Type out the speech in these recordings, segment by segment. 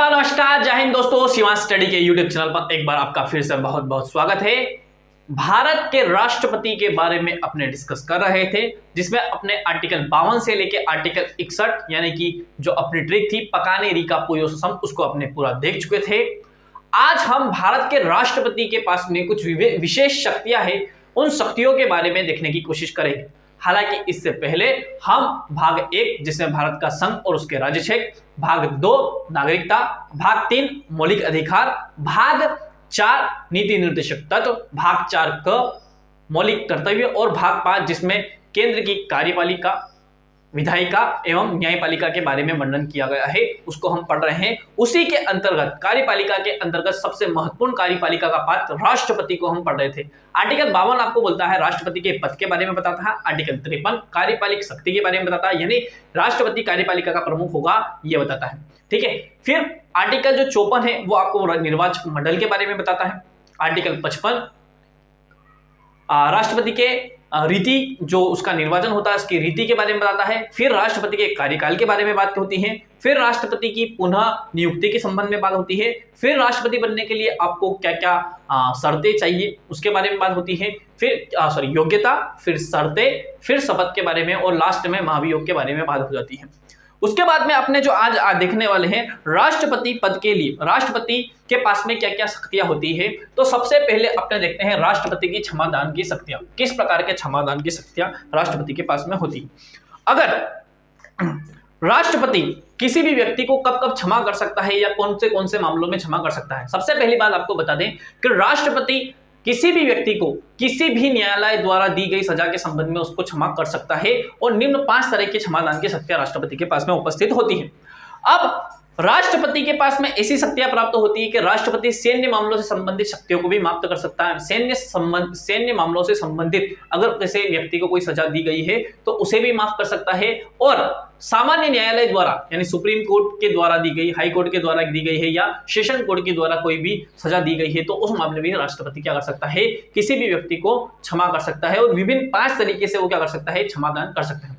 नमस्कार, जय हिंद दोस्तों। शिवांश स्टडी के यूट्यूब चैनल पर एक बार आपका फिर से बहुत बहुत स्वागत है। भारत के राष्ट्रपति के बारे में अपने डिस्कस कर रहे थे, जिसमें अपने आर्टिकल 52 से लेके आर्टिकल 61 यानी कि जो अपनी ट्रिक थी पकाने रीका पुयोसम, उसको अपने पूरा देख चुके थे। आज हम भारत के राष्ट्रपति के पास में कुछ विशेष शक्तियां हैं, उन शक्तियों के बारे में देखने की कोशिश करेंगे। हालांकि इससे पहले हम भाग 1 जिसमें भारत का संघ और उसके राज्य क्षेत्र, भाग 2 नागरिकता, भाग 3 मौलिक अधिकार, भाग 4 नीति निर्देशक तत्व, भाग 4 क मौलिक कर्तव्य और भाग 5 जिसमें केंद्र की कार्यपालिका, विधायिका एवं न्यायपालिका के बारे में वर्णन किया गया है, उसको हम पढ़ रहे हैं। उसी के अंतर्गत कार्यपालिका के अंतर्गत सबसे महत्वपूर्ण कार्यपालिका का पात्र राष्ट्रपति को हम पढ़ रहे थे। आर्टिकल 52 आपको बोलता है राष्ट्रपति के पद के बारे में बताता है। आर्टिकल 53 कार्यपालिक शक्ति के बारे में बताता है, यानी राष्ट्रपति कार्यपालिका का प्रमुख होगा, ये बताता है। ठीक है, फिर आर्टिकल जो 54 है वो आपको निर्वाचक मंडल के बारे में बताता है। आर्टिकल 55 राष्ट्रपति के रीति, जो उसका निर्वाचन होता है उसकी रीति के बारे में बताता है। फिर राष्ट्रपति के कार्यकाल के बारे में बात होती है। फिर राष्ट्रपति की पुनः नियुक्ति के संबंध में बात होती है। फिर राष्ट्रपति बनने के लिए आपको क्या क्या शर्तें चाहिए उसके बारे में बात होती है। फिर योग्यता, फिर शर्तें, फिर शपथ के बारे में और लास्ट में महाभियोग के बारे में बात हो जाती है। उसके बाद में अपने जो आज देखने वाले हैं राष्ट्रपति पद के लिए राष्ट्रपति के पास में क्या क्या शक्तियां होती है, तो सबसे पहले अपने देखते हैं राष्ट्रपति की क्षमादान की शक्तियां। किस प्रकार के क्षमादान की शक्तियां राष्ट्रपति के पास में होती है। अगर राष्ट्रपति किसी भी व्यक्ति को कब कब क्षमा कर सकता है या कौन से मामलों में क्षमा कर सकता है, सबसे पहली बात आपको बता दें कि राष्ट्रपति किसी भी व्यक्ति को किसी भी न्यायालय द्वारा दी गई सजा के संबंध में उसको क्षमा कर सकता है और निम्न 5 तरह के क्षमादान की शक्तियां राष्ट्रपति के पास में उपस्थित होती हैं। अब राष्ट्रपति के पास में ऐसी शक्तियां प्राप्त होती है कि राष्ट्रपति सैन्य मामलों से संबंधित शक्तियों को भी समाप्त कर सकता है। सैन्य मामलों से संबंधित अगर किसी व्यक्ति को कोई सजा दी गई है तो उसे भी माफ कर सकता है, और सामान्य न्यायालय द्वारा यानी सुप्रीम कोर्ट के द्वारा दी गई, हाई कोर्ट के द्वारा दी गई है या सेशन कोर्ट के द्वारा कोई भी सजा दी गई है तो उस मामले में राष्ट्रपति क्या कर सकता है, किसी भी व्यक्ति को क्षमा कर सकता है और विभिन्न 5 तरीके से वो क्या कर सकता है, क्षमादान कर सकता है।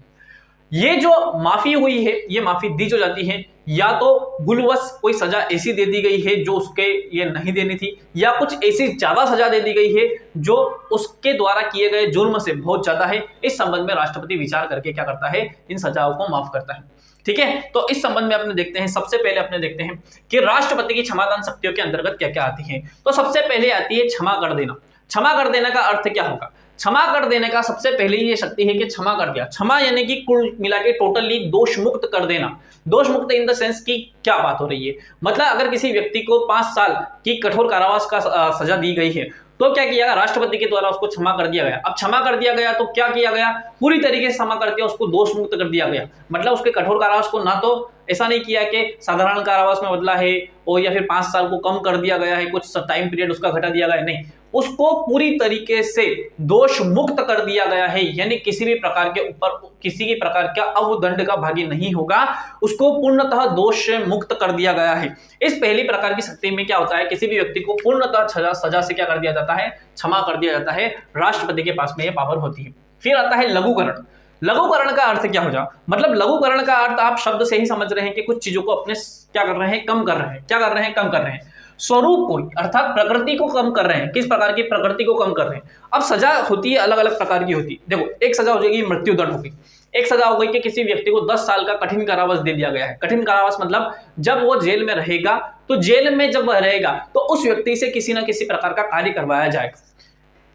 ये जो माफी हुई है, ये माफी दी जो जाती है, या तो भूलवश कोई सजा ऐसी दे दी गई है जो उसके ये नहीं देनी थी, या कुछ ऐसी ज्यादा सजा दे दी गई है जो उसके द्वारा किए गए जुर्म से बहुत ज्यादा है। इस संबंध में राष्ट्रपति विचार करके क्या करता है, इन सजाओं को माफ करता है। ठीक है, तो इस संबंध में अपने देखते हैं, सबसे पहले अपने देखते हैं कि राष्ट्रपति की क्षमादान शक्तियों के अंतर्गत क्या क्या आती है। तो सबसे पहले आती है क्षमा कर देना। क्षमा कर देने का अर्थ क्या होगा? क्षमा कर देने का सबसे पहले ये शक्ति है कि क्षमा कर दिया। क्षमा यानी कि कुल मिला के टोटली दोष मुक्त कर देना। दोष मुक्त इन द सेंस की क्या बात हो रही है, मतलब अगर किसी व्यक्ति को 5 साल की कठोर कारावास का सजा दी गई है तो क्या किया गया, राष्ट्रपति के द्वारा उसको क्षमा कर दिया गया। अब क्षमा कर दिया गया तो क्या किया गया, पूरी तरीके से क्षमा कर दिया, उसको दोष मुक्त कर दिया गया। मतलब उसके कठोर कारावास को ना तो ऐसा नहीं किया कि साधारण कारावास में बदला है और या फिर 5 साल को कम कर दिया गया है, कुछ टाइम पीरियड उसका घटा दिया गया है, नहीं, उसको पूरी तरीके से दोष मुक्त कर दिया गया है। यानी किसी भी प्रकार के ऊपर किसी भी प्रकार का अवदंड का भागी नहीं होगा, उसको पूर्णतः दोष से मुक्त कर दिया गया है। इस पहली प्रकार की शक्ति में क्या होता है, किसी भी व्यक्ति को पूर्णतः सजा से क्या कर दिया जाता है, क्षमा कर दिया जाता है। राष्ट्रपति के पास में यह पावर होती है। फिर आता है लघुकरण। लघुकरण का अर्थ क्या हो जा, मतलब लघुकरण का अर्थ आप शब्द से ही समझ रहे हैं कि कुछ चीजों को अपने क्या कर रहे हैं, कम कर रहे हैं। क्या कर रहे हैं, कम कर रहे हैं। स्वरूप को अर्थात प्रकृति को कम कर रहे हैं। किस प्रकार की प्रकृति को कम कर रहे हैं? अब सजा होती है, अलग अलग प्रकार की होती है। देखो, एक सजा हो जाएगी मृत्युदंड होगी। एक सजा हो गई कि किसी व्यक्ति को 10 साल का कठिन कारावास दे दिया गया है। कठिन कारावास मतलब जब वो जेल में रहेगा, तो जेल में जब वह रहेगा तो उस व्यक्ति से किसी ना किसी प्रकार का कार्य करवाया जाएगा।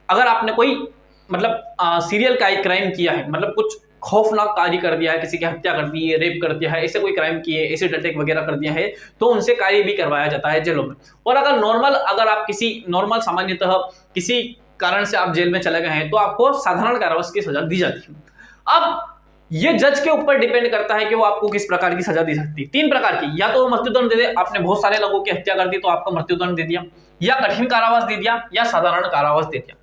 अगर आपने कोई मतलब सीरियल क्राइम किया है, मतलब कुछ खौफनाक कार्य कर दिया है, किसी की हत्या कर दी है, रेप कर दिया है, ऐसे कोई क्राइम किए, एसिड अटैक वगैरह कर दिया है, तो उनसे कार्य भी करवाया जाता है जेलों में। और अगर आप किसी नॉर्मल सामान्यतः किसी कारण से आप जेल में चले गए हैं तो आपको साधारण कारावास की सजा दी जाती है। अब ये जज के ऊपर डिपेंड करता है कि वो आपको किस प्रकार की सजा दी सकती है। 3 प्रकार की, या तो मृत्युदंड दे दे, आपने बहुत सारे लोगों की हत्या कर दी तो आपको मृत्युदंड दे दिया, या कठिन कारावास दे दिया, या साधारण कारावास दे दिया।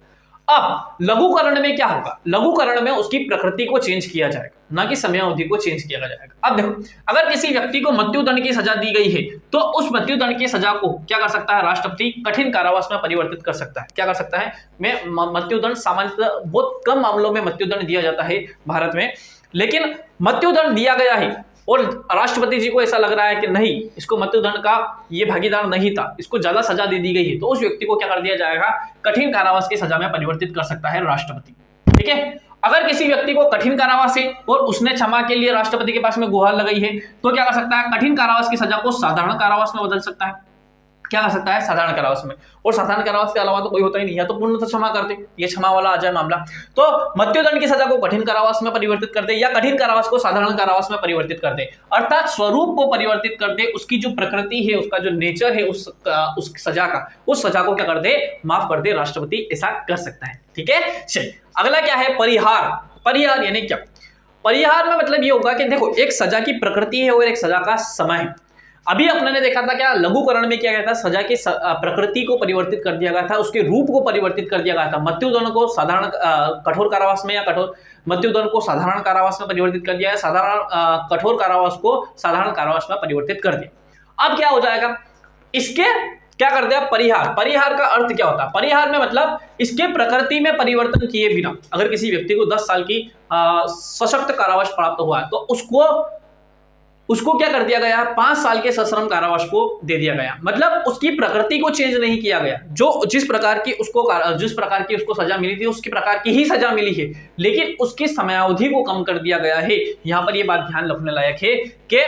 अब लघुकरण में क्या होगा, लघुकरण में उसकी प्रकृति को चेंज किया जाएगा, ना कि समयावधि को चेंज किया जाएगा। अब देखो, अगर किसी व्यक्ति को मृत्युदंड की सजा दी गई है तो उस मृत्युदंड की सजा को क्या कर सकता है, राष्ट्रपति कठिन कारावास में परिवर्तित कर सकता है। क्या कर सकता है, मृत्युदंड सामान्यतः बहुत कम मामलों में मृत्युदंड दिया जाता है भारत में, लेकिन मृत्युदंड दिया गया है और राष्ट्रपति जी को ऐसा लग रहा है कि नहीं, इसको मृत्युदंड का ये भागीदार नहीं था, इसको ज्यादा सजा दे दी गई है, तो उस व्यक्ति को क्या कर दिया जाएगा, कठिन कारावास की सजा में परिवर्तित कर सकता है राष्ट्रपति। ठीक है, अगर किसी व्यक्ति को कठिन कारावास है और उसने क्षमा के लिए राष्ट्रपति के पास में गुहार लगाई है, तो क्या कर सकता है, कठिन कारावास की सजा को साधारण कारावास में बदल सकता है। क्या कर सकता है, साधारण कारावास में। और साधारण कारावास के अलावा तो कोई होता ही नहीं, या तो पूर्णतः क्षमा कर दे, ये क्षमा वाला आ जाए मामला, तो मृत्युदंड की सजा को कठिन कारावास में परिवर्तित कर दे या कठिन कारावास को साधारण कारावास में परिवर्तित कर दे, अर्थात स्वरूप को परिवर्तित कर दे, उसकी जो प्रकृति है, उसका जो नेचर है उस सजा का, उस सजा को क्या कर दे, माफ कर दे, राष्ट्रपति ऐसा कर सकता है। ठीक है, चलिए अगला क्या है, परिहार। परिहार यानी क्या, परिहार में मतलब ये होगा कि देखो, एक सजा की प्रकृति है और एक सजा का समय है। अभी अपने ने देखा था क्या, लघुकरण में क्या गया था, सजा की प्रकृति को परिवर्तित कर दिया गया था, उसके रूप को परिवर्तित कर दिया गया था। मृत्युदंड को साधारण कठोर कारावास में या मृत्युदंड को साधारण कारावास में परिवर्तित कर दिया है, साधारण कठोर कारावास को साधारण कारावास में परिवर्तित कर दिया। अब क्या हो जाएगा, इसके क्या कर दिया, परिहार। परिहार का अर्थ क्या होता है, परिहार में मतलब इसके प्रकृति में परिवर्तन किए बिना, अगर किसी व्यक्ति को 10 साल की सशक्त कारावास प्राप्त हुआ है, तो उसको क्या कर दिया गया, 5 साल के सश्रम कारावास को दे दिया गया। मतलब उसकी प्रकृति को चेंज नहीं किया गया, जिस प्रकार की उसको सजा मिली थी, उसकी प्रकार की ही सजा मिली है, लेकिन उसकी समयावधि को कम कर दिया गया है। यहां पर यह बात ध्यान रखने लायक है कि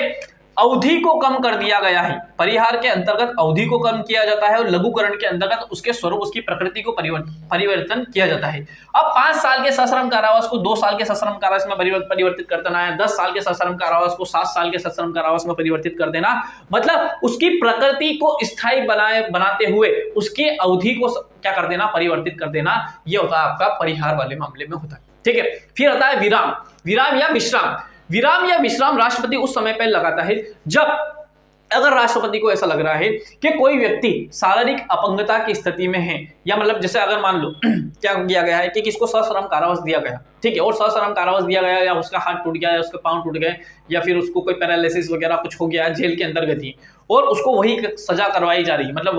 अवधि को कम कर दिया गया है। परिहार के अंतर्गत अवधि को कम किया जाता है और लघुकरण के अंतर्गत उसके स्वरूप, उसकी प्रकृति को परिवर्तन किया जाता है। अब 5 साल के सश्रम कारावास को 2 साल के सश्रम कारावास में परिवर्तित कर देना है, 10 साल के सश्रम कारावास को 7 साल के सश्रम कारावास में परिवर्तित कर देना, मतलब उसकी प्रकृति को स्थायी बनाते हुए उसकी अवधि को क्या कर देना, परिवर्तित कर देना। यह होता है आपका परिहार वाले मामले में होता है। ठीक है, फिर आता है विराम। विराम या विश्राम। विराम या विश्राम राष्ट्रपति उस समय पर लगाता है जब अगर राष्ट्रपति को ऐसा लग रहा है कि कोई व्यक्ति शारीरिक अपंगता की स्थिति में है, या मतलब जैसे अगर मान लो क्या किया गया है कि किसको सश्रम कारावास दिया गया, ठीक है, और सश्रम कारावास दिया गया, या उसका हाथ टूट गया, या उसके पांव टूट गए, या फिर उसको कोई पैरालिसिस वगैरह कुछ हो गया जेल के अंतर्गत ही, और उसको वही सजा करवाई जा रही है, मतलब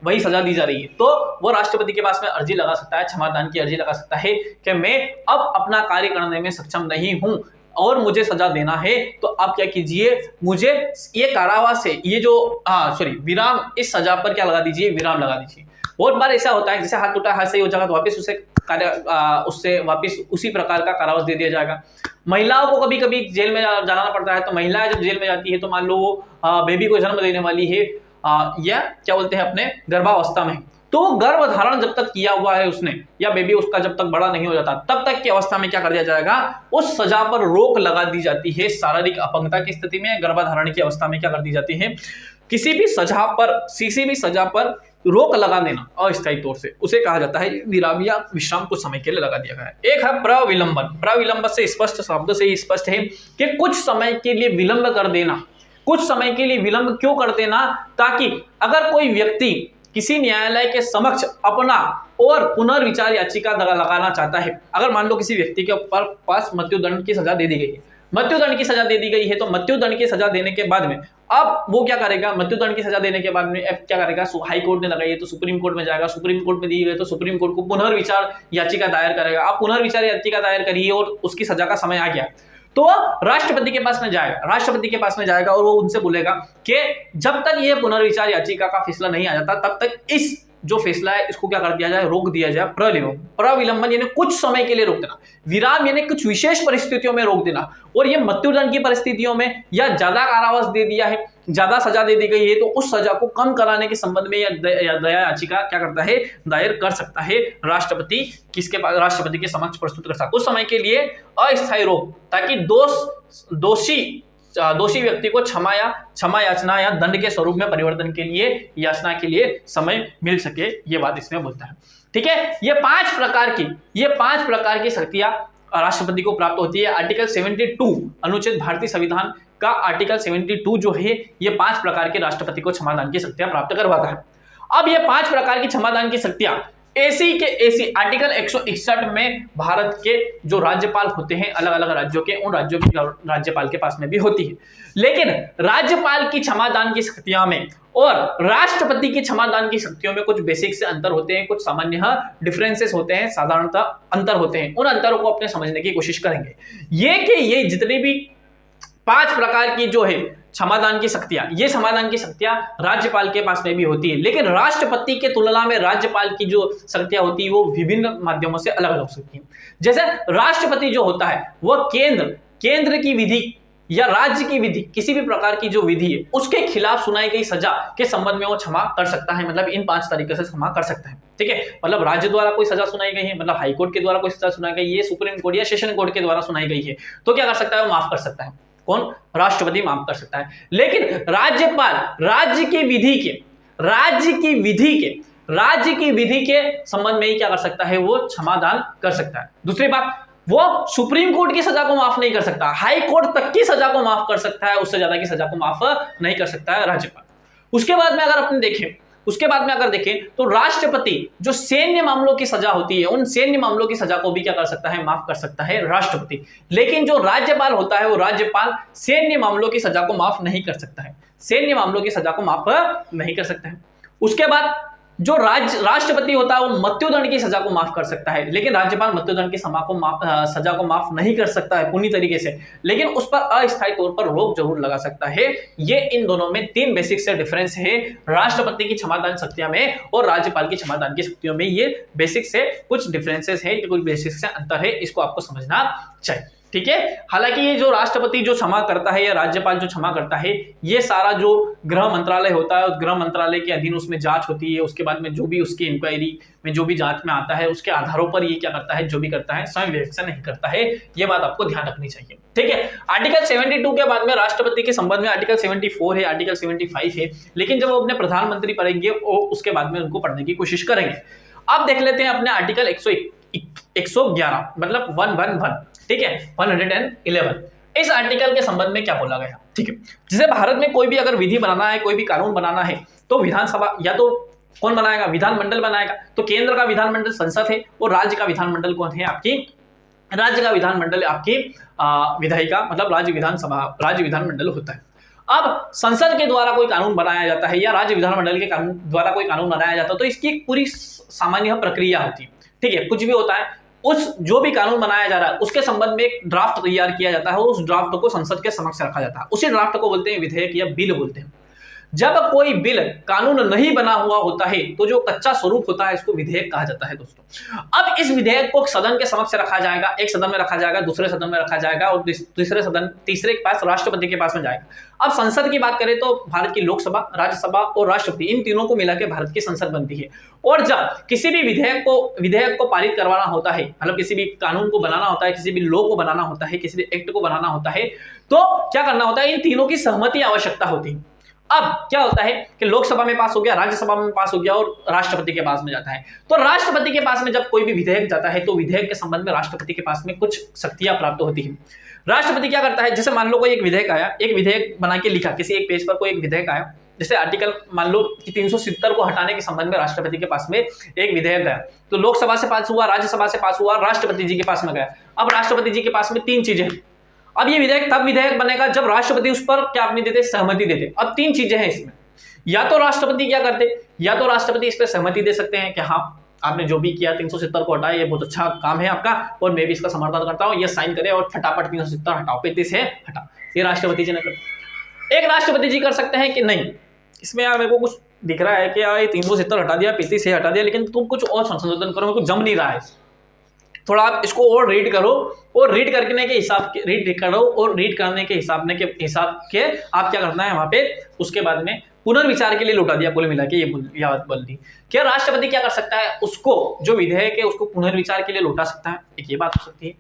वही सजा दी जा रही है, तो वो राष्ट्रपति के पास में अर्जी लगा सकता है, क्षमादान की अर्जी लगा सकता है कि मैं अब अपना कार्य करने में सक्षम नहीं हूं और मुझे सजा देना है, तो आप क्या कीजिए, मुझे ये कारावास है, ये जो विराम, इस सजा पर क्या लगा दीजिए, विराम लगा दीजिए। बहुत बार ऐसा होता है, जैसे हाथ टूटा, हाथ सही हो जाएगा तो वापस उससे वापस उसी प्रकार का कारावास दे दिया जाएगा। महिलाओं को कभी कभी जेल में जाना पड़ता है, तो महिलाएं जब जेल में जाती है तो मान लो वो बेबी को जन्म देने वाली है, या क्या बोलते हैं अपने गर्भावस्था में, तो गर्भ धारण जब तक किया हुआ है उसने, या बेबी उसका जब तक बड़ा नहीं हो जाता, तब तक की अवस्था में क्या कर दिया जाएगा, उस सजा पर रोक लगा दी जाती है। शारीरिक अपंगता की स्थिति में, गर्भधारण की अवस्था में क्या कर दी जाती है, किसी भी सजा पर रोक लगा देना अस्थायी तौर से, उसे कहा जाता है विराम या विश्राम, कुछ समय के लिए लगा दिया गया है। एक है प्रविलंबन। प्रविलंबन से स्पष्ट शब्दों से ही स्पष्ट है कि कुछ समय के लिए विलंब कर देना। कुछ समय के लिए विलंब क्यों कर देना, ताकि अगर कोई व्यक्ति किसी न्यायालय के समक्ष अपना और पुनर्विचार याचिका लगाना चाहता है, अगर मान लो किसी व्यक्ति के पास मृत्युदंड की सजा दे दी गई है, मृत्युदंड की सजा दे दी गई है, तो मृत्युदंड की सजा देने के बाद में अब वो क्या करेगा, मृत्युदंड की सजा देने के बाद में क्या करेगा, हाई कोर्ट ने लगाई है तो सुप्रीम कोर्ट में जाएगा, सुप्रीम कोर्ट में दी गई तो सुप्रीम कोर्ट को पुनर्विचार याचिका दायर करेगा। अब पुनर्विचार याचिका दायर करिए और उसकी सजा का समय आ गया, तो राष्ट्रपति के पास में जाएगा और वो उनसे बोलेगा कि जब तक ये पुनर्विचार याचिका का फैसला नहीं आ जाता, तब तक इस जो फैसला है इसको क्या कर दिया जाए, रोक दिया जाए। प्रविलंबन यानी कुछ समय के लिए रोक देना, विराम यानी कुछ विशेष परिस्थितियों में रोक देना, और ये मृत्युदंड की परिस्थितियों में या ज्यादा कारावास दे दिया है, ज्यादा सजा दे दी गई है, तो उस सजा को कम कराने के संबंध में या दया याचिका क्या करता है, दायर कर सकता है राष्ट्रपति। किसके पास, राष्ट्रपति के समक्ष प्रस्तुत कर सकता है कुछ समय के लिए अस्थायी रोक, ताकि दोषी व्यक्ति को क्षमा याचना या दंड के स्वरूप में परिवर्तन के लिए, याचना के लिए समय मिल सके, ये बात इसमें बोलता है। ठीक है, ये 5 प्रकार की शक्तियां राष्ट्रपति को प्राप्त होती है। आर्टिकल 72 अनुच्छेद भारतीय संविधान का आर्टिकल 72 जो है, ये 5 प्रकार के राष्ट्रपति को क्षमादान की शक्तियां प्राप्त करवाता है। अब ये 5 प्रकार की क्षमादान की शक्तियां ऐसी आर्टिकल 161 में भारत के जो राज्यपाल होते हैं अलग अलग राज्यों के, उन राज्यों के राज्यपाल के पास में भी होती है। लेकिन राज्यपाल की क्षमादान की शक्तियां में और राष्ट्रपति की क्षमादान की शक्तियों में कुछ बेसिक से अंतर होते हैं, कुछ सामान्य डिफरेंसेस होते हैं, साधारणतः अंतर होते हैं। उन अंतरों को अपने समझने की कोशिश करेंगे। ये जितने भी 5 प्रकार की जो है क्षमादान की शक्तियां, ये समाधान की शक्तियां राज्यपाल के पास में भी होती है, लेकिन राष्ट्रपति के तुलना में राज्यपाल की जो शक्तियां होती है वो विभिन्न माध्यमों से अलग अलग हो सकती है। जैसे राष्ट्रपति जो होता है वह केंद्र की विधि या राज्य की विधि, किसी भी प्रकार की जो विधि है उसके खिलाफ सुनाई गई सजा के संबंध में वो क्षमा कर सकता है, मतलब इन 5 तरीके से क्षमा कर सकता है। ठीक है, मतलब राज्य द्वारा कोई सजा सुनाई गई है, मतलब हाईकोर्ट के द्वारा कोई सजा सुनाई गई है, सुप्रीम कोर्ट या सेशन कोर्ट के द्वारा सुनाई गई है, तो क्या कर सकता है, वो माफ कर सकता है। कौन? राष्ट्रपति माफ कर सकता है। लेकिन राज्यपाल राज्य की विधि के संबंध में ही क्या कर सकता है, वो क्षमादान कर सकता है। दूसरी बात, वो सुप्रीम कोर्ट की सजा को माफ नहीं कर सकता, हाई कोर्ट तक की सजा को माफ कर सकता है, उससे ज्यादा की सजा को माफ नहीं कर सकता है राज्यपाल। उसके बाद में अगर देखें तो राष्ट्रपति जो सैन्य मामलों की सजा होती है, उन सैन्य मामलों की सजा को भी क्या कर सकता है, माफ कर सकता है राष्ट्रपति। लेकिन जो राज्यपाल होता है वो राज्यपाल सैन्य मामलों की सजा को माफ नहीं कर सकता है, सैन्य मामलों की सजा को माफ नहीं कर सकता है। उसके बाद जो राष्ट्रपति होता है वो मृत्युदंड की सजा को माफ कर सकता है, लेकिन राज्यपाल मृत्युदंड की सजा को माफ नहीं कर सकता है पूरी तरीके से, लेकिन उस पर अस्थायी तौर पर रोक जरूर लगा सकता है। ये इन दोनों में 3 बेसिक से डिफरेंस है, राष्ट्रपति की क्षमादान शक्तियों में और राज्यपाल की क्षमादान की शक्तियों में। ये बेसिक से कुछ डिफरेंसेस है, कुछ बेसिक से अंतर है, इसको आपको समझना चाहिए। ठीक है, हालांकि ये जो राष्ट्रपति जो क्षमा करता है या राज्यपाल जो क्षमा करता है, ये सारा जो गृह मंत्रालय होता है, गृह मंत्रालय के अधीन उसमें जांच होती है, उसके बाद में जो भी उसकी इंक्वायरी में जो भी जांच में आता है उसके आधारों पर ये क्या करता है, जो भी करता है स्वयं विवेक से नहीं करता है। ये बात आपको ध्यान रखनी चाहिए। ठीक है, आर्टिकल 72 के बाद में राष्ट्रपति के संबंध में आर्टिकल 74 है, आर्टिकल 75 है, लेकिन जब वो अपने प्रधानमंत्री पढ़ेंगे उसके बाद में उनको पढ़ने की कोशिश करेंगे। अब देख लेते हैं अपने आर्टिकल 111 मतलब 111, ठीक है, 111 इस आर्टिकल के संबंध में क्या बोला गया। ठीक है, जैसे भारत में कोई भी अगर विधि बनाना है, कोई भी कानून बनाना है, तो विधानसभा या तो कौन बनाएगा, विधानमंडल बनाएगा। तो केंद्र का विधानमंडल संसद है और राज्य का विधानमंडल कौन है, आपकी राज्य का विधानमंडल आपकी विधायिका मतलब राज्य विधानमंडल होता है। अब संसद के द्वारा कोई कानून बनाया जाता है या राज्य विधानमंडल के द्वारा कोई कानून बनाया जाता है, तो इसकी एक पूरी सामान्य प्रक्रिया होती है। ठीक है, कुछ भी होता है, उस जो भी कानून बनाया जा रहा है उसके संबंध में एक ड्राफ्ट तैयार किया जाता है, उस ड्राफ्ट को संसद के समक्ष रखा जाता है, उसी ड्राफ्ट को बोलते हैं विधेयक या बिल बोलते हैं। जब कोई बिल कानून नहीं बना हुआ होता है तो जो कच्चा स्वरूप होता है इसको विधेयक कहा जाता है दोस्तों। अब इस विधेयक को सदन के समक्ष रखा जाएगा, एक सदन में रखा जाएगा, दूसरे सदन में रखा जाएगा और तीसरे के पास राष्ट्रपति के पास में जाएगा। अब संसद की बात करें तो भारत की लोकसभा, राज्यसभा और राष्ट्रपति, इन तीनों को मिलाकर भारत की संसद बनती है। और जब किसी भी विधेयक को पारित करवाना होता है, मतलब किसी भी कानून को बनाना होता है, किसी भी लॉ को बनाना होता है, किसी भी एक्ट को बनाना होता है, तो क्या करना होता है, इन तीनों की सहमति आवश्यकता होती है। अब क्या होता है कि लोकसभा में पास हो गया, राज्यसभा में पास हो गया और राष्ट्रपति के पास में जाता है। तो राष्ट्रपति के पास में जब कोई भी विधेयक जाता है तो विधेयक के संबंध में राष्ट्रपति के पास में कुछ शक्तियां प्राप्त होती है। राष्ट्रपति क्या करता है, जैसे मान लो कोई एक विधेयक आया, एक विधेयक बना के लिखा, किसी एक पेज पर कोई एक विधेयक आया, जैसे आर्टिकल मान लो कि 370 को हटाने के संबंध में राष्ट्रपति के पास में एक विधेयक गया, तो लोकसभा से पास हुआ, राज्यसभा से पास हुआ, राष्ट्रपति जी के पास में गया। अब राष्ट्रपति जी के पास में 3 चीजें हैं। अब ये विधेयक तब विधेयक बनेगा जब राष्ट्रपति उस पर क्या अपनी देते, सहमति देते। अब 3 चीजें हैं इसमें, या तो राष्ट्रपति क्या करते, या तो राष्ट्रपति इस पर सहमति दे सकते हैं कि हाँ आपने जो भी किया 370 को हटाया, ये बहुत अच्छा काम है आपका और मैं भी इसका समर्थन करता हूँ, ये साइन करे और फटाफट 370 हटाओ, 35 है हटा, ये राष्ट्रपति जी ने कर। एक राष्ट्रपति जी कर सकते हैं कि नहीं, इसमें यार मेरे को कुछ दिख रहा है कि यार ये 370 हटा दिया, 35 हटा दिया, लेकिन तुम कुछ और संशोधन करो, मेरे को जम नहीं रहा है, थोड़ा आप इसको और रीड करो और रीड करने के हिसाब के आप क्या करना है वहां पे, उसके बाद में पुनर्विचार के लिए लौटा दिया, कुल मिला के ये बात बोल दी। क्या राष्ट्रपति क्या कर सकता है, उसको जो विधेयक है उसको पुनर्विचार के लिए लौटा सकता है, एक ये बात हो सकती है।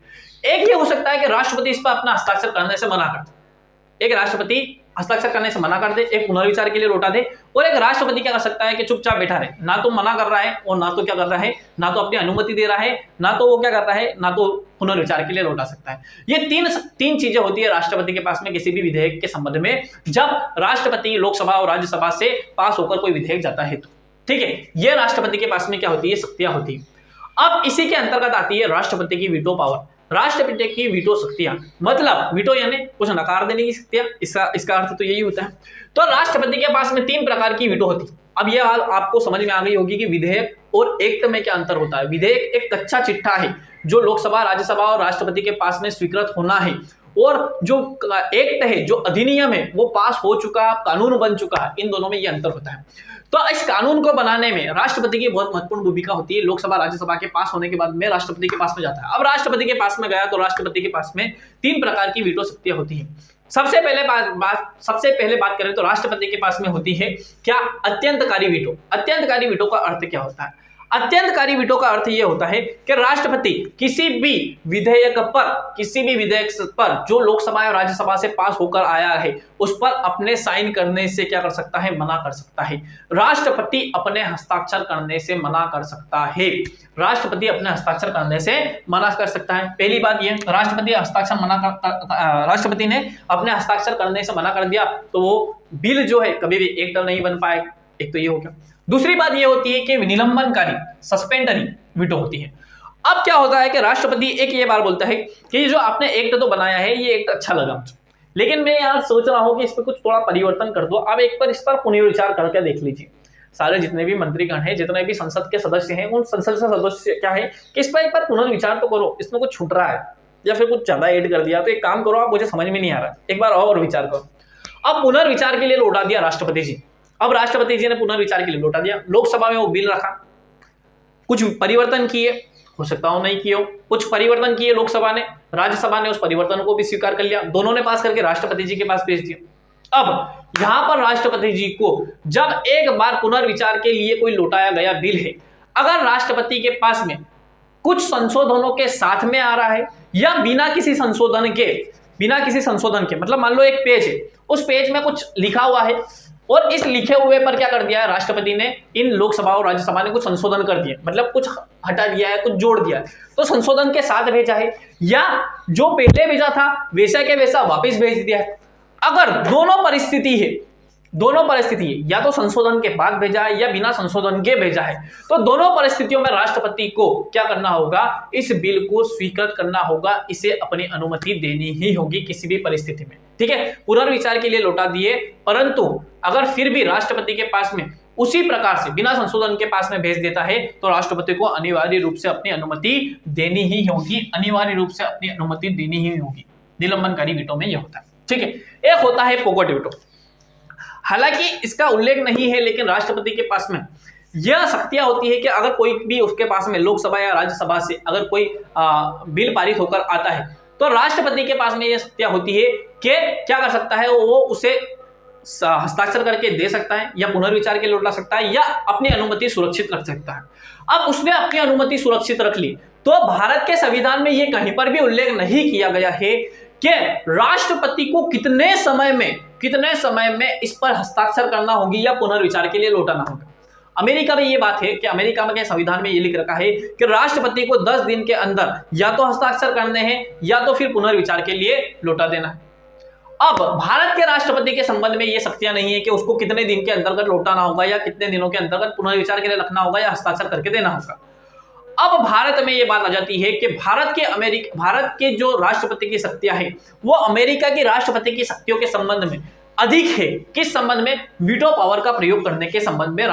एक ये हो सकता है कि राष्ट्रपति इस पर अपना हस्ताक्षर करने से मना कर दे, एक राष्ट्रपति हस्ताक्षर करने से मना कर दे, एक पुनर्विचार के लिए लौटा दे, और एक राष्ट्रपति क्या कर सकता है कि चुपचाप बैठा रहे, ना तो मना कर रहा है और ना तो क्या कर रहा है, ना तो अपनी अनुमति दे रहा है, ना तो वो क्या कर रहा है, ना तो पुनर्विचार के लिए लौटा सकता है। ये तीन चीजें होती है राष्ट्रपति के पास में किसी भी विधेयक के संबंध में, जब राष्ट्रपति लोकसभा और राज्यसभा से पास होकर कोई विधेयक जाता है तो। ठीक है, ये राष्ट्रपति के पास में क्या होती है, शक्तियां होती है। अब इसी के अंतर्गत आती है राष्ट्रपति की वीटो पावर, राष्ट्रपति की वीटो शक्तियां, मतलब वीटो यानी कुछ नकार देने की शक्तियां, इसका अर्थ तो यही होता है। तो राष्ट्रपति के पास में 3 प्रकार की वीटो होती है। अब यह आपको समझ में आ गई होगी कि विधेयक और एक्ट में क्या अंतर होता है। विधेयक एक कच्चा चिट्ठा है जो लोकसभा, राज्यसभा और राष्ट्रपति के पास में स्वीकृत होना है, और जो एक्ट है, जो अधिनियम है, वो पास हो चुका, कानून बन चुका है, इन दोनों में ये अंतर होता है। तो इस कानून को बनाने में राष्ट्रपति की बहुत महत्वपूर्ण भूमिका होती है। लोकसभा राज्यसभा के पास होने के बाद में राष्ट्रपति के पास में जाता है। अब राष्ट्रपति के पास में गया तो राष्ट्रपति के पास में 3 प्रकार की वीटो शक्तियां होती हैं। सबसे पहले बात करें तो राष्ट्रपति के पास में होती है क्या, अत्यंतकारी वीटो। अत्यंतकारी वीटो का अर्थ क्या होता है? अत्यंतकारी वीटो का अर्थ यह होता है कि राष्ट्रपति किसी भी विधेयक पर जो लोकसभा और राज्यसभा से पास होकर आया है उस पर अपने साइन करने से क्या कर सकता है, मना कर सकता है। राष्ट्रपति अपने हस्ताक्षर करने से मना कर सकता है। राष्ट्रपति अपने हस्ताक्षर करने से मना कर सकता है। पहली बात यह, राष्ट्रपति ने अपने हस्ताक्षर करने से मना कर दिया तो वो बिल जो है कभी भी एक्ट नहीं बन पाएगा। एक तो ये हो गया। दूसरी बात ये होती है कि निलंबनकारी, सस्पेंडरी वीटो होती है। अब क्या होता है कि राष्ट्रपति एक ये बार बोलता है कि जो आपने एक्ट तो बनाया है ये एक्ट अच्छा लगा मुझे, लेकिन मैं यार सोच रहा हूं कि इस पर कुछ थोड़ा परिवर्तन कर दो। अब एक बार इस पर पुनर्विचार करके देख लीजिए। सारे जितने भी मंत्रीगण हैं, जितने भी संसद के सदस्य हैं, उन संसद से सदस्य क्या है कि इस पर एक बार पुनर्विचार तो करो, इसमें कुछ छूट रहा है या फिर कुछ ज्यादा ऐड कर दिया, तो एक काम करो, आप मुझे समझ में नहीं आ रहा, एक बार और विचार करो। अब पुनर्विचार के लिए लौटा दिया राष्ट्रपति जी। अब राष्ट्रपति जी ने पुनर्विचार के लिए लौटा दिया, लोकसभा में वो बिल रखा, कुछ परिवर्तन किए, हो सकता हो नहीं किए हो, कुछ परिवर्तन किए लोकसभा ने, राज्यसभा ने उस परिवर्तन को भी स्वीकार कर लिया, दोनों ने पास करके राष्ट्रपति जी के पास भेज दिया। अब यहां पर राष्ट्रपति जी को जब एक बार पुनर्विचार के लिए कोई लौटाया गया बिल है, अगर राष्ट्रपति के पास में कुछ संशोधनों के साथ में आ रहा है या बिना किसी संशोधन के, मतलब मान लो एक पेज है, उस पेज में कुछ लिखा हुआ है और इस लिखे हुए पर क्या कर दिया है राष्ट्रपति ने, इन लोकसभा और राज्यसभा ने कुछ संशोधन कर दिया, मतलब कुछ हटा दिया है, कुछ जोड़ दिया है, तो संशोधन के साथ भेजा है या जो पहले भेजा था वैसा के वैसा वापस भेज दिया है। अगर दोनों परिस्थिति है, या तो संशोधन के बाद भेजा है या बिना संशोधन के भेजा है, तो दोनों परिस्थितियों में राष्ट्रपति को क्या करना होगा, इस बिल को स्वीकृत करना होगा, इसे अपनी अनुमति देनी ही होगी किसी भी परिस्थिति में। ठीक है, पुनर्विचार के लिए लौटा दिए, परंतु अगर फिर भी राष्ट्रपति के पास में उसी प्रकार से बिना संशोधन के पास में भेज देता है तो राष्ट्रपति को अनिवार्य रूप से अपनी अनुमति देनी ही होगी, निलंबनकारी वीटो में यह होता है। ठीक है, एक होता है पोगोट वीटो। हालांकि इसका उल्लेख नहीं है, लेकिन राष्ट्रपति के पास में यह शक्तियां होती है कि अगर कोई भी उसके पास में लोकसभा या राज्यसभा से अगर कोई बिल पारित होकर आता है तो राष्ट्रपति के पास में यह शक्तियां होती है कि क्या कर सकता है, वो उसे हस्ताक्षर करके दे सकता है या पुनर्विचार के लिए लौटा सकता है या अपनी अनुमति सुरक्षित रख सकता है। अब उसने अपनी अनुमति सुरक्षित रख ली तो भारत के संविधान में यह कहीं पर भी उल्लेख नहीं किया गया है कि राष्ट्रपति को कितने समय में इस पर हस्ताक्षर करना होगी या पुनर्विचार के लिए लौटाना होगा। अमेरिका में ये बात है कि अमेरिका में के संविधान में ये लिख रखा है कि राष्ट्रपति को 10 दिन के अंदर या तो हस्ताक्षर करने हैं या तो फिर पुनर्विचार के लिए लौटा देना है। अब भारत के राष्ट्रपति के संबंध में ये शक्तियां नहीं है कि उसको कितने दिन के अंतर्गत लौटाना होगा या कितने दिनों के अंतर्गत पुनर्विचार के लिए रखना होगा या हस्ताक्षर करके देना होगा। अब भारत में ये बात आ जाती है कि भारत के जो राष्ट्रपति की शक्तियां हैं वो अमेरिका की राष्ट्रपति की शक्तियों के संबंध में अधिक है। किस संबंध में? वीटो पावर का प्रयोग करने के संबंध में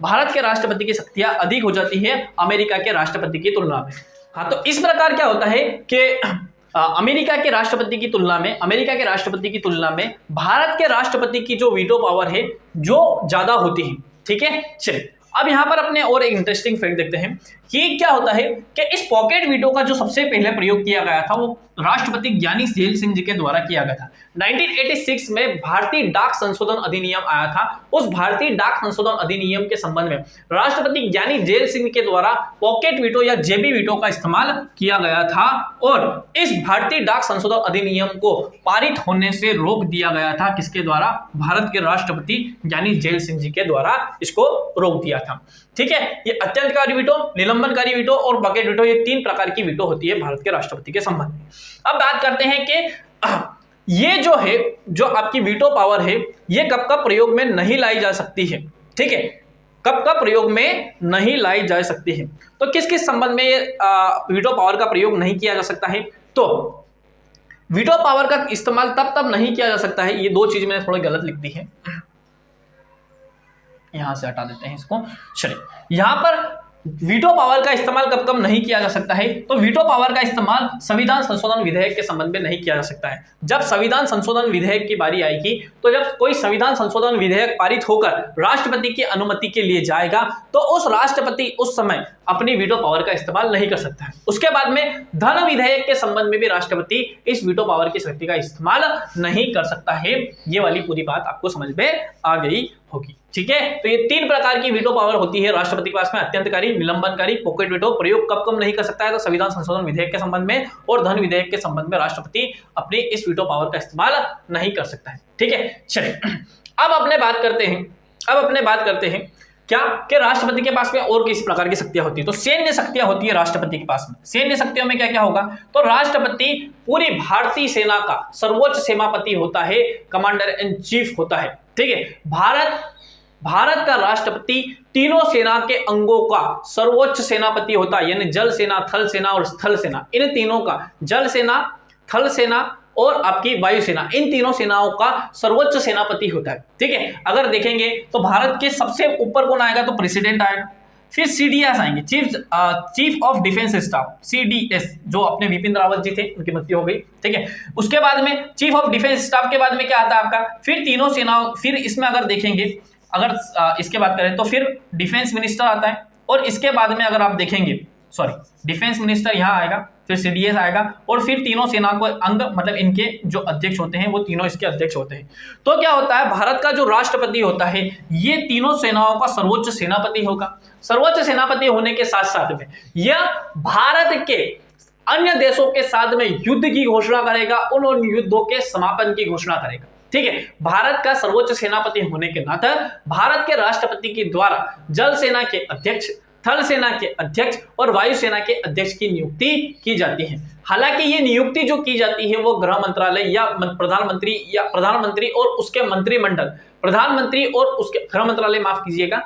भारत के राष्ट्रपति की शक्तियां अधिक हो जाती है अमेरिका के राष्ट्रपति की तुलना में। हाँ, तो इस प्रकार क्या होता है कि अमेरिका के राष्ट्रपति की तुलना में भारत के राष्ट्रपति की जो वीटो पावर है जो ज्यादा होती है। ठीक है, चलिए अब यहां पर अपने और एक इंटरेस्टिंग फैक्ट देखते हैं कि क्या होता है कि इस पॉकेट वीटो का जो सबसे पहले प्रयोग किया गया था वो राष्ट्रपति ज्ञानी जेल सिंह जी के द्वारा किया गया था। 1986 में भारतीय डाक संशोधन अधिनियम आया था। उस भारतीय डाक संशोधन अधिनियम के संबंध में राष्ट्रपति ज्ञानी जेल सिंह के द्वारा पॉकेट वीटो या जेबी वीटो का इस्तेमाल किया गया था और इस भारतीय डाक संशोधन अधिनियम को पारित होने से रोक दिया गया था। किसके द्वारा? भारत के राष्ट्रपति ज्ञानी जेल सिंह जी के द्वारा इसको रोक दिया था। ठीक है, ये अत्यंतकारी वीटो, निलंबनकारी वीटो और पॉकेट वीटो, ये 3 प्रकार की वीटो होती है भारत के राष्ट्रपति के संबंध में। अब बात करते हैं कि ये जो है, जो आपकी वीटो पावर है, ये कब कब प्रयोग में नहीं लाई जा सकती है। ठीक है, कब कब प्रयोग में नहीं लाई जा सकती है, तो किस किस संबंध में ये वीटो पावर का प्रयोग नहीं किया जा सकता है? तो वीटो पावर का इस्तेमाल तब नहीं किया जा सकता है, ये 2 चीज मैंने थोड़ी गलत लिख दी है, यहां से हटा देते हैं इसको। चलिए, यहां पर वीटो पावर का इस्तेमाल कब कब नहीं किया जा सकता है? तो वीटो पावर का इस्तेमाल संविधान संशोधन विधेयक के संबंध में नहीं किया जा सकता है। जब संविधान संशोधन विधेयक की बारी आएगी, तो जब कोई संविधान संशोधन विधेयक पारित होकर राष्ट्रपति की अनुमति के लिए जाएगा, तो उस राष्ट्रपति उस समय अपनी वीटो पावर का इस्तेमाल नहीं कर सकता है। उसके बाद में धन विधेयक के संबंध में भी राष्ट्रपति इस वीटो पावर की शक्ति का इस्तेमाल नहीं कर सकता है। ये वाली पूरी बात आपको समझ में आ गई होगी, ठीक है। तो ये 3 प्रकार की वीटो पावर होती है राष्ट्रपति के पास में: अत्यंतकारी, निलंबनकारी, पॉकेट वीटो। प्रयोग कब कब नहीं कर सकता है? तो संविधान संशोधन विधेयक के संबंध में और धन विधेयक के संबंध में राष्ट्रपति अपनी इस वीटो पावर का इस्तेमाल नहीं कर सकता है, ठीक है। चलिए अब अपने बात करते हैं क्या कि राष्ट्रपति के पास में और किस प्रकार की शक्तियां होती है? तो सैन्य शक्तियां होती है राष्ट्रपति के पास में। सैन्य शक्तियों में क्या क्या होगा? तो राष्ट्रपति पूरी भारतीय सेना का सर्वोच्च सेनापति होता है, कमांडर इन चीफ होता है, ठीक है। भारत का राष्ट्रपति तीनों सेना के अंगों का सर्वोच्च सेनापति होता है, यानी जल सेना, थल सेना और स्थल सेना। इन तीनों का, जल सेना, थल सेना और आपकी वायुसेना, इन तीनों सेनाओं का सर्वोच्च सेनापति होता है, ठीक है। अगर देखेंगे तो भारत के सबसे ऊपर कौन आएगा? तो प्रेसिडेंट आएगा। फिर सीडीएस आएंगे, chief of defence staff, CDS, जो अपने विपिन रावत जी थे, उनकी मृत्यु हो गई, ठीक है। उसके बाद में चीफ ऑफ डिफेंस स्टाफ के बाद में क्या आता है आपका? फिर तीनों सेनाओं, फिर इसमें अगर देखेंगे, अगर इसके बात करें तो फिर डिफेंस मिनिस्टर आता है, और इसके बाद में अगर आप देखेंगे, डिफेंस मिनिस्टर यहाँ आएगा, फिर सीडीएस आएगा, और फिर तीनों सेना को अंग, मतलब इनके जो अध्यक्ष होते हैं वो तीनों इसके अध्यक्ष होते हैं। तो क्या होता है, भारत का जो राष्ट्रपति होता है ये तीनों सेनाओं का सर्वोच्च सेनापति होगा। सर्वोच्च सेनापति होने के साथ साथ में यह भारत के अन्य देशों के साथ में युद्ध की घोषणा करेगा, उन युद्धों के समापन की घोषणा करेगा, ठीक है। भारत का सर्वोच्च सेनापति होने के नाते भारत के राष्ट्रपति के द्वारा जल सेना के अध्यक्ष, थल सेना के अध्यक्ष और वायुसेना के अध्यक्ष की नियुक्ति की जाती है। हालांकि ये नियुक्ति जो की जाती है वो गृह मंत्रालय या प्रधानमंत्री और उसके मंत्रिमंडल, प्रधानमंत्री और उसके गृह मंत्रालय, माफ कीजिएगा,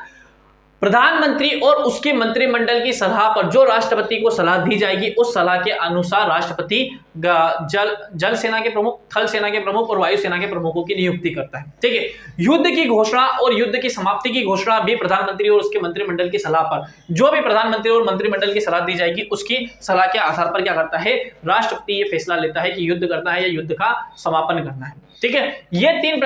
प्रधानमंत्री और उसके मंत्रिमंडल की सलाह पर जो राष्ट्रपति को सलाह दी जाएगी, उस सलाह के अनुसार राष्ट्रपति जल सेना के प्रमुख, थल सेना के प्रमुख और वायु सेना के प्रमुखों की नियुक्ति करता है, ठीक है। युद्ध की घोषणा और युद्ध की समाप्ति की घोषणा भी प्रधानमंत्री और उसके मंत्रिमंडल की सलाह पर, जो भी प्रधानमंत्री और मंत्रिमंडल की सलाह दी जाएगी उसकी सलाह के आधार पर क्या करता है, राष्ट्रपति ये फैसला लेता है कि युद्ध करना है या युद्ध का समापन करना है, ठीक है। ये तीन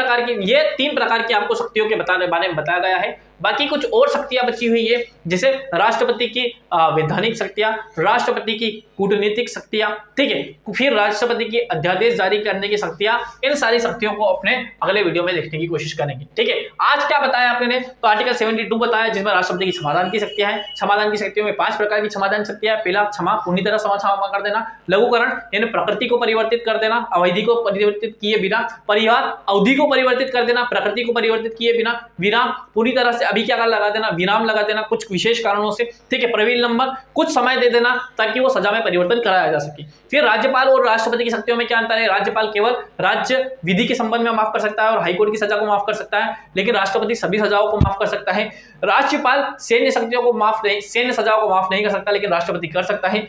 प्रकार की आपको शक्तियों के बारे में बताया गया है। बाकी कुछ और शक्तियां बची हुई है, जैसे राष्ट्रपति की वैधानिक शक्तियां, राष्ट्रपति की कूटनीतिक शक्तियां, ठीक है, फिर राष्ट्रपति की अध्यादेश जारी करने की शक्तियां। इन सारी शक्तियों को अपने अगले वीडियो में देखने की कोशिश करेंगे, ठीक है। आज क्या बताया आपने? तो आर्टिकल 72 बताया, जिसमें राष्ट्रपति की क्षमादान की शक्तियां हैं। क्षमादान की शक्तियों में 5 प्रकार की क्षमादान शक्तियां हैं। पहला, क्षमा, पूरी तरह क्षमा कर देना। लघुकरण, यानी प्रकृति को परिवर्तित कर देना, अवधि को परिवर्तित किए बिना। परिहार, अवधि को परिवर्तित कर देना, प्रकृति को परिवर्तित किए बिना। विराम, पूरी तरह से अभी क्या लगा देना, विराम लगा देना कुछ विशेष कारणों से, ठीक है। प्रविलंबन, कुछ समय दे देना ताकि वो सजा में परिवर्तन कराया जा सके। फिर राज्यपाल और राष्ट्रपति की शक्तियों में क्या अंतर है? राज्यपाल केवल राज्य विधि के संबंध में माफ कर सकता है और हाईकोर्ट की सजा को माफ कर सकता है, लेकिन राष्ट्रपति सभी सजाओं को माफ कर सकता है। राज्यपाल सैन्य सजाओं को माफ नहीं कर सकता, लेकिन राष्ट्रपति कर सकता है।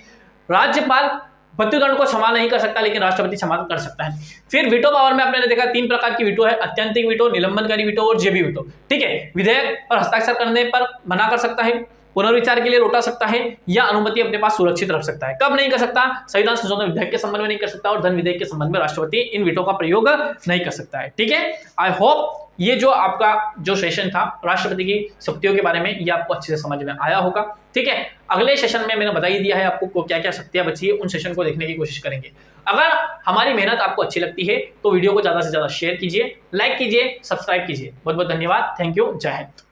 राज्यपाल मृत्युदंड को क्षमा नहीं कर सकता, लेकिन राष्ट्रपति क्षमा कर सकता है। फिर वीटो पावर में आपने देखा 3 प्रकार की वीटो है: अत्यंतिक वीटो, निलंबनकारी वीटो और जेबी वीटो, ठीक है। विधेयक पर हस्ताक्षर करने पर मना कर सकता है, पुनर्विचार के लिए लौटा सकता है, या अनुमति अपने पास सुरक्षित रख सकता है। कब नहीं कर सकता? संविधान संशोधन विधेयक के संबंध में नहीं कर सकता, और धन विधेयक के संबंध में राष्ट्रपति इन वीटो का प्रयोग नहीं कर सकता है, ठीक है। आई होप ये जो आपका जो सेशन था राष्ट्रपति की शक्तियों के बारे में, ये आपको अच्छे से समझ में आया होगा, ठीक है। अगले सेशन में मैंने बता ही दिया है आपको क्या क्या शक्तियां बची है, उन सेशन को देखने की कोशिश करेंगे। अगर हमारी मेहनत आपको अच्छी लगती है तो वीडियो को ज्यादा से ज्यादा शेयर कीजिए, लाइक कीजिए, सब्सक्राइब कीजिए। बहुत बहुत धन्यवाद। Thank you. जय हिंद।